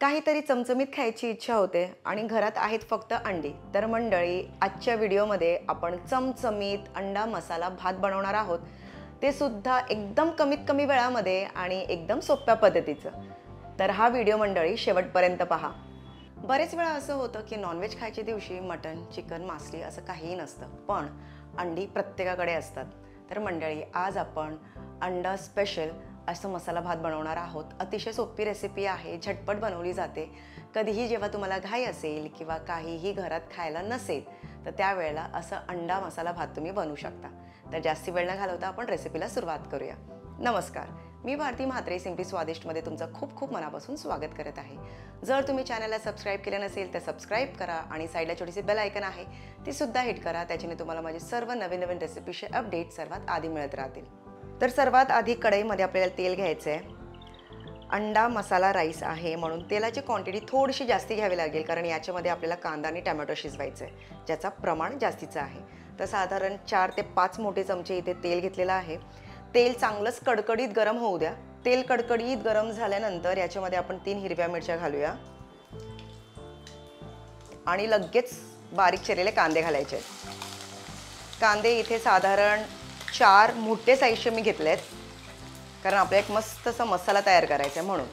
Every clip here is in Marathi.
काहीतरी चमचमीत खायची इच्छा होते आणि घरात आहेत फक्त अंडी. तर मंडळी, आजच्या व्हिडिओमध्ये आपण चमचमीत अंडा मसाला भात बनवणार आहोत. ते सुद्धा एकदम कमीत कमी वेळामध्ये आणि एकदम सोप्या पद्धतीचं. तर हा व्हिडिओ मंडळी शेवटपर्यंत पहा. बरेच वेळा असं होतं की नॉनव्हेज खायच्या दिवशी मटण, चिकन, मासळी असं काहीही नसतं, पण अंडी प्रत्येकाकडे असतात. तर मंडळी, आज आपण अंडा स्पेशल असं मसाला भात बनवणार आहोत. अतिशय सोपी रेसिपी आहे, झटपट बनवली जाते. कधीही जेव्हा तुम्हाला घाई असेल किंवा काहीही घरात खायला नसेल तर त्यावेळेला असं अंडा मसाला भात तुम्ही बनवू शकता. तर जास्ती वेळ न घालवता आपण रेसिपीला सुरुवात करूया. नमस्कार, मी भारती म्हात्रे सिम्पली स्वादिष्टमध्ये तुमचं खूप खूप मनापासून स्वागत करत आहे. जर तुम्ही चॅनलला सबस्क्राईब केलं नसेल तर सबस्क्राईब करा आणि साईडला छोटीशी बेल आयकन आहे ती सुद्धा हिट करा. त्याच्याने तुम्हाला माझे सर्व नवीन नवीन रेसिपीचे अपडेट सर्वात आधी मिळत राहतील. तर सर्वात आधी कढईमध्ये आपल्याला तेल घ्यायचं आहे. अंडा मसाला राईस आहे म्हणून तेलाची क्वांटिटी थोडीशी जास्ती घ्यावी लागेल, कारण याच्यामध्ये आपल्याला कांदा आणि टोमॅटो शिजवायचं आहे, ज्याचा प्रमाण जास्तीचं आहे. तर साधारण 4 ते 5 मोठे चमचे इथे तेल घेतलेलं आहे. तेल चांगलंच कडकडीत गरम होऊ द्या. तेल कडकडीत गरम झाल्यानंतर याच्यामध्ये आपण 3 हिरव्या मिरच्या घालूया आणि लगेच बारीक चिरलेले कांदे घालायचे आहेत. कांदे इथे साधारण 4 मोठे साईजचे मी घेतलेत, कारण आपल्याला एक मस्त असा मसाला तयार करायचा आहे. म्हणून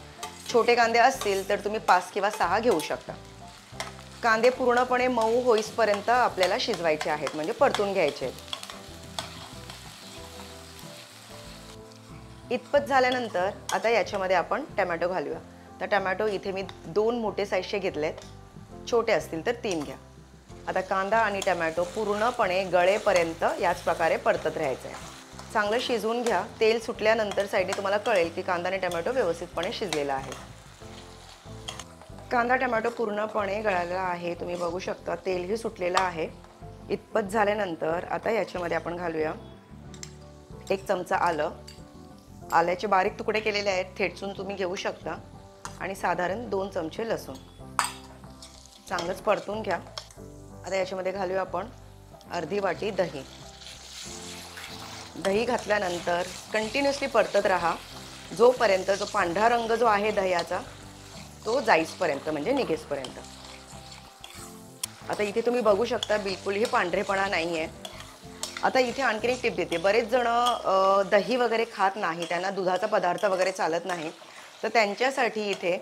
छोटे कांदे असतील तर तुम्ही 5 किंवा 6 घेऊ शकता. कांदे पूर्णपणे मऊ होईपर्यंत आपल्याला शिजवायचे आहेत, म्हणजे परतून घ्यायचे आहेत. इतपत झाल्यानंतर आता याच्यामध्ये आपण टोमॅटो घालूया. तर टोमॅटो इथे मी 2 मोठे साईजचे घेतलेत, छोटे असतील तर 3 घ्या. आता कांदा आणि टोमॅटो पूर्णपणे गळेपर्यंत याच प्रकारे परतत राहायचं आहे. चांगलं शिजवून घ्या. तेल सुटल्यानंतर साईडने तुम्हाला कळेल की कांदा आणि टोमॅटो व्यवस्थितपणे शिजलेला आहे. कांदा टोमॅटो पूर्णपणे गळालेला आहे, तुम्ही बघू शकता. तेलही सुटलेलं आहे. इतपत झाल्यानंतर आता याच्यामध्ये आपण घालूया 1 चमचा आलं. आल्याचे बारीक तुकडे केलेले आहेत, ठेचून तुम्ही घेऊ शकता. आणि साधारण 2 चमचे लसूण. चांगलंच परतून घ्या. आता याच्यामध्ये घालूया आपण अर्धी वाटी दही. दही घातल्यानंतर कंटिन्युअसली परतत राहा जोपर्यंत जो पांढरा रंग जो आहे दह्याचा तो जाईसपर्यंत, म्हणजे निघेसपर्यंत. आता इथे तुम्ही बघू शकता बिलकुलही पांढरेपणा नाही आहे. आता इथे आणखी एक टिप देते. बरेच जण दही वगैरे खात नाही, त्यांना दुधाचा पदार्थ वगैरे चालत नाही. तर त्यांच्यासाठी इथे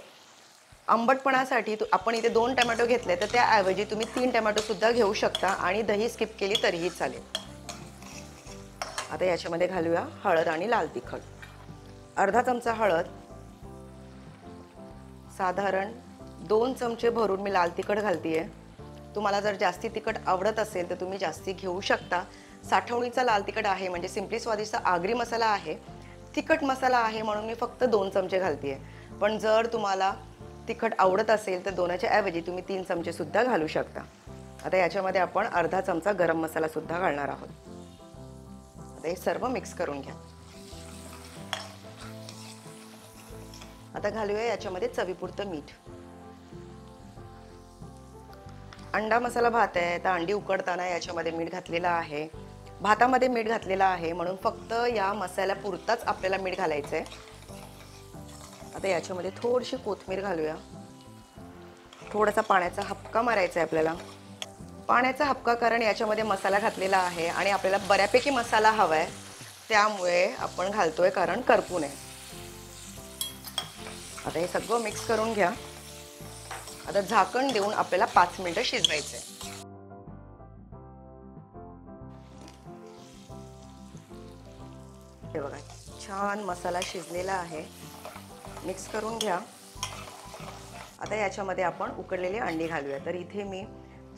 आंबटपणासाठी आपण इथे 2 टोमॅटो घेतले, तर त्याऐवजी तुम्ही 3 टोमॅटो सुद्धा घेऊ शकता आणि दही स्किप केली तरीही चालेल. आता याच्यामध्ये घालूया हळद आणि लाल तिखट. अर्धा चमचा हळद, साधारण 2 चमचे भरून मी लाल तिखट घालतीये. तुम्हाला जर जास्ती तिखट आवडत असेल तर तुम्ही जास्ती घेऊ शकता. साठवणीचा लाल तिखट आहे, म्हणजे सिम्पली स्वादिष्ट आगरी मसाला आहे. तिखट मसाला आहे म्हणून मी फक्त 2 चमचे घालतीये. पण जर तुम्हाला तिखट आवडत असेल तर 2च्या ऐवजी तुम्ही 3 चमचे सुद्धा घालू शकता. आता याच्यामध्ये आपण अर्धा चमचा गरम मसाला सुद्धा घालणार आहोत. आता हे सर्व मिक्स करून घ्या. आता घालूया याच्यामध्ये चवीपुरतं मीठ. अंडा मसाला भात आहे, तर अंडी उकडताना याच्यामध्ये मीठ घातलेलं आहे. भातामध्ये मीठ घातलेलं आहे म्हणून फक्त या मसाल्यापुरताच आपल्याला मीठ घालायचं आहे. आता याच्यामध्ये थोडीशी कोथिंबीर घालूया. थोडासा पाण्याचा हपका मारायचा आहे आपल्याला. पाण्याचा हपका, कारण याच्यामध्ये मसाला घातलेला आहे आणि आपल्याला बऱ्यापैकी मसाला हवा आहे, त्यामुळे आपण घालतोय, कारण करपू नये. आता हे सगळं मिक्स करून घ्या. आता झाकण देऊन आपल्याला 5 मिनिटं शिजवायचं आहे. हे बघा, छान मसाला शिजलेला आहे. मिक्स करून घ्या. आता याच्यामध्ये आपण उकडलेली अंडी घालूया. तर इथे मी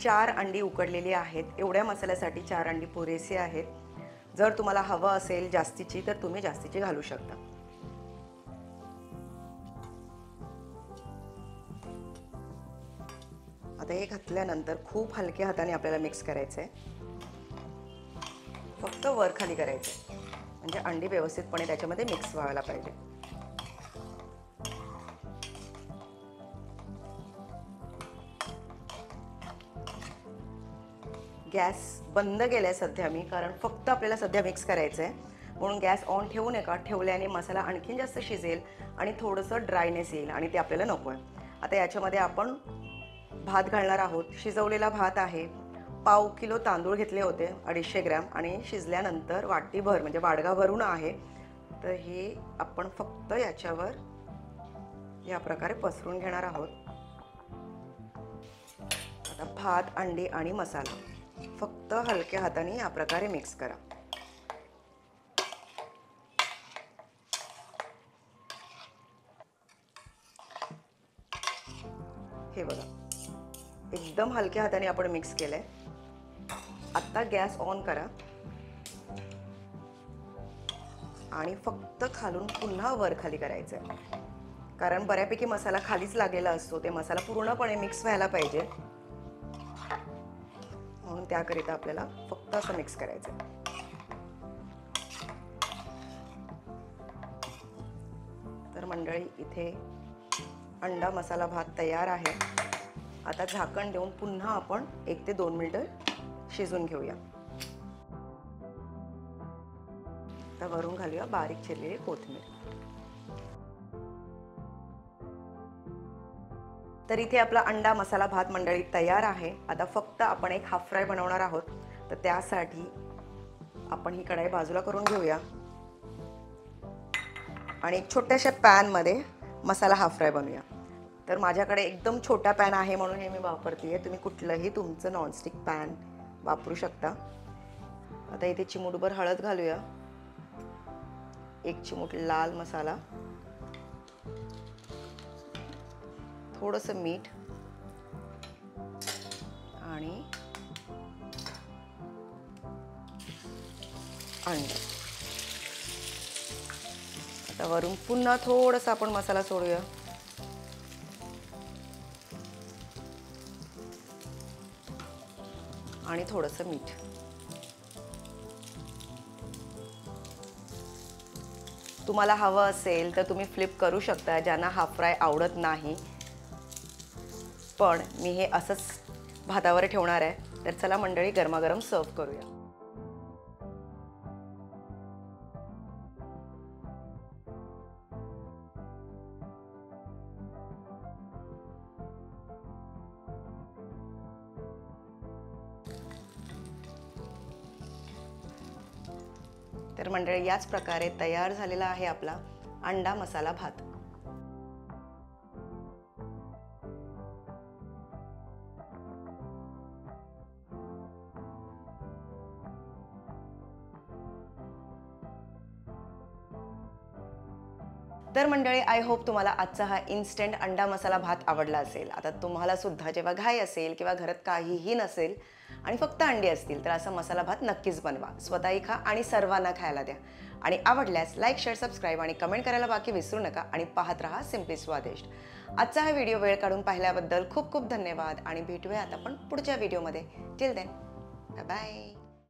4 अंडी उकडलेली आहेत. एवढ्या मसाल्यासाठी 4 अंडी पुरेसे आहेत. जर तुम्हाला हवं असेल जास्तीची तर तुम्ही जास्तीची घालू शकता. आता हे घातल्यानंतर खूप हलक्या हाताने आपल्याला मिक्स करायचं आहे. फक्त वर खाली करायचं आहे, म्हणजे अंडी व्यवस्थितपणे त्याच्यामध्ये मिक्स व्हायला पाहिजे. गॅस बंद केलाय सध्या मी, कारण फक्त आपल्याला सध्या मिक्स करायचं आहे. म्हणून गॅस ऑन ठेवू नका. ठेवल्याने मसाला आणखीन जास्त शिजेल आणि थोडंसं ड्रायनेस येईल आणि ते आपल्याला नको आहे. आता याच्यामध्ये आपण भात घालणार आहोत. शिजवलेला भात आहे. पाव किलो तांदूळ घेतले होते 250 ग्रॅम आणि शिजल्यानंतर वाटीभर म्हणजे वाडगा भरून आहे. तर हे आपण फक्त याच्यावर या प्रकारे पसरून घेणार आहोत. आता भात, अंडी आणि मसाला फक्त हलक्या हाताने या प्रकारे मिक्स करा. हे बघा, एकदम हलक्या हाताने आपण मिक्स केलंय. आता गॅस ऑन करा आणि फक्त खालून पुन्हा वर खाली करायचं आहे, कारण बऱ्यापैकी मसाला खालीच लागलेला असतो. ते मसाला पूर्णपणे मिक्स व्हायला पाहिजे, म्हणून त्याकरिता आपल्याला फक्त असं मिक्स करायचं आहे. तर मंडळी, इथे अंडा मसाला भात तयार आहे. आता झाकण देऊन पुन्हा आपण 1 ते 2 मिनिटं शिजवून घेऊया. आता वरून घालूया बारीक चिरलेली कोथिंबीर. तर इथे आपला अंडा मसाला भात मंडळी तयार आहे. आता फक्त आपण एक हाफ फ्राय बनवणार आहोत. तर त्यासाठी आपण ही कढाई बाजूला करून घेऊया आणि एक छोट्याशा पॅनमध्ये मसाला हाफ फ्राय बनवूया. तर माझ्याकडे एकदम छोटा पॅन आहे म्हणून हे मी वापरते. तुम्ही कुठलंही तुमचं नॉनस्टिक पॅन वापरू शकता. आता इथे चिमूटभर हळद घालूया, 1 चिमूट लाल मसाला, थोडंसं मीठ आणि अंडा. आता वरून पुन्हा थोडंसं आपण मसाला सोडूया. आणि थोडंसं मीठ. तुम्हाला हवं असेल तर तुम्ही फ्लिप करू शकता, ज्यांना हाफ फ्राय आवडत नाही. पण मी हे असंच भातावर ठेवणार आहे. तर चला मंडळी, गरमागरम सर्व करूया. तर मंडळी, याच प्रकारे तयार झालेला आहे आपला अंडा मसाला भात. तर मंडळी, आय होप तुम्हाला आजचा हा इन्स्टंट अंडा मसाला भात आवडला असेल. आता तुम्हाला सुद्धा जेव्हा घाई असेल किंवा घरात काहीही नसेल आणि फक्त अंडी असतील तर असा मसाला भात नक्कीच बनवा. स्वतःही खा आणि सर्वांना खायला द्या. आणि आवडल्यास लाईक, शेअर, सबस्क्राईब आणि कमेंट करायला बाकी विसरू नका. आणि पाहत रहा सिम्पली स्वादिष्ट. आजचा हा व्हिडिओ वेळ काढून पाहिल्याबद्दल खूप खूप धन्यवाद आणि भेटूया आता आपण पुढच्या व्हिडिओमध्ये. Till then, bye bye.